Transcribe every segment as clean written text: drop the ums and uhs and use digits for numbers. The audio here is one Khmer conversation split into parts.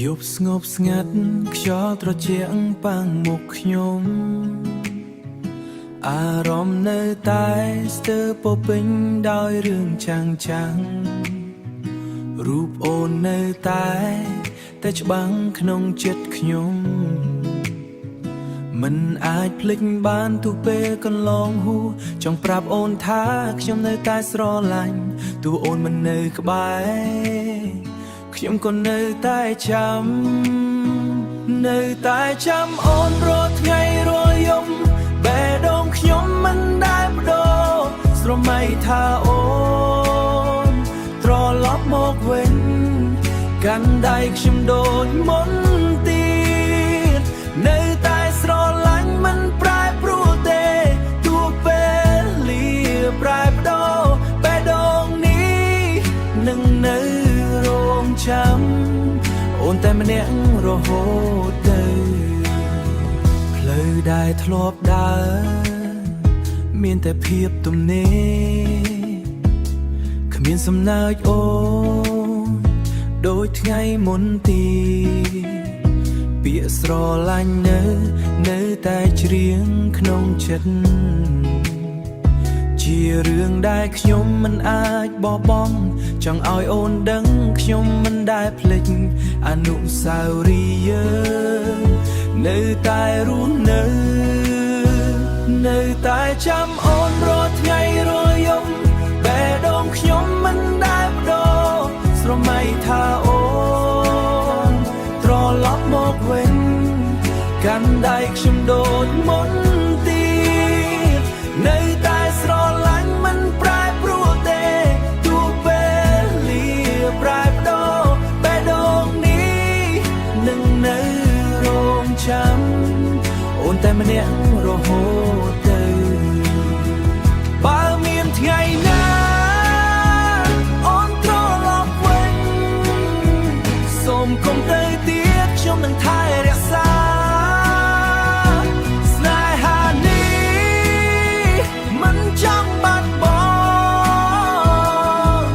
យប់ស្ងប់ស្ងាត់ខ្យល់ត្រជាក់ប៉ាំងមុខខ្ញុំអារម្មណ៍នៅតែស្ទើរពោពេញដោយរឿងចាំងរូបអូននៅតែច្បាំងក្នុងចិត្តខ្ញុំមិនអាចភ្លេចបានទោះពេលកន្លងហួសចង់ប្រាប់អូនថាខ្ញុំនៅតែស្រឡាញ់ទោះអូនមិននៅក្បែរខ្ញុំក៏នៅតែចាំអូនរាល់ថ្ងៃរាល់យប់បេះដូងខ្ញុំមិនដែលប្ដូរស្រមៃថាអូនត្រឡប់មកវិញកាន់ដៃខ្ញុំដូចមុនទៀតនៅតែស្រឡាញ់មិនប្រែប្រួលទេទោះពេលលាប្រែប្ដូរបេះដូងនេះនឹងនៅរងចាំអូនតែម្នាក់រហូតទៅផ្លូវដែលធ្លាប់ដើរមានតែភាពទំនេរគ្មានសំណើចអូនដូចថ្ងៃមុនទីពាក្យស្រឡាញ់នៅតែច្រៀងក្នុងចិត្តជារឿងដែលខ្ញុំមិនអាចបោះបង់ចង់ឲ្យអូនដឹងខ្ញុំមិនដែលភ្លេចអនុស្សាវរីយ៍យើងនៅតែរស់នៅតែចាំអូនរាល់ថ្ងៃរាល់យប់បេះដូងខ្ញុំមិនដែលប្ដូរស្រមៃថាអូនត្រឡប់មកវិញកាន់ដៃខ្ញុំដូចមុនទៀតនៅតែស្រឡាញ់មិនប្រែប្រួលទេទោះពេលលាប្រែប្ដូរបេះដូងនេះនឹងនៅរងចាំអូនតែម្នាក់រហូតទៅបើមានថ្ងៃណាអូនត្រឡប់វិញសូមកុំទៅទៀតខ្ញុំនឹងថែរក្សាស្នេហានេះមិនចង់បាត់បង់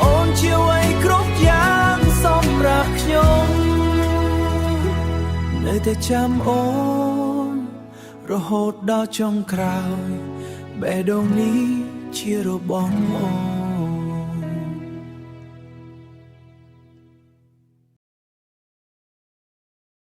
អូនជាអ្វីគ្រប់យ៉ាងសម្រាប់ខ្ញុំនៅតែចាំអូនរហូតដល់ចុងក្រោយបេះដូងនេះជារបស់អូន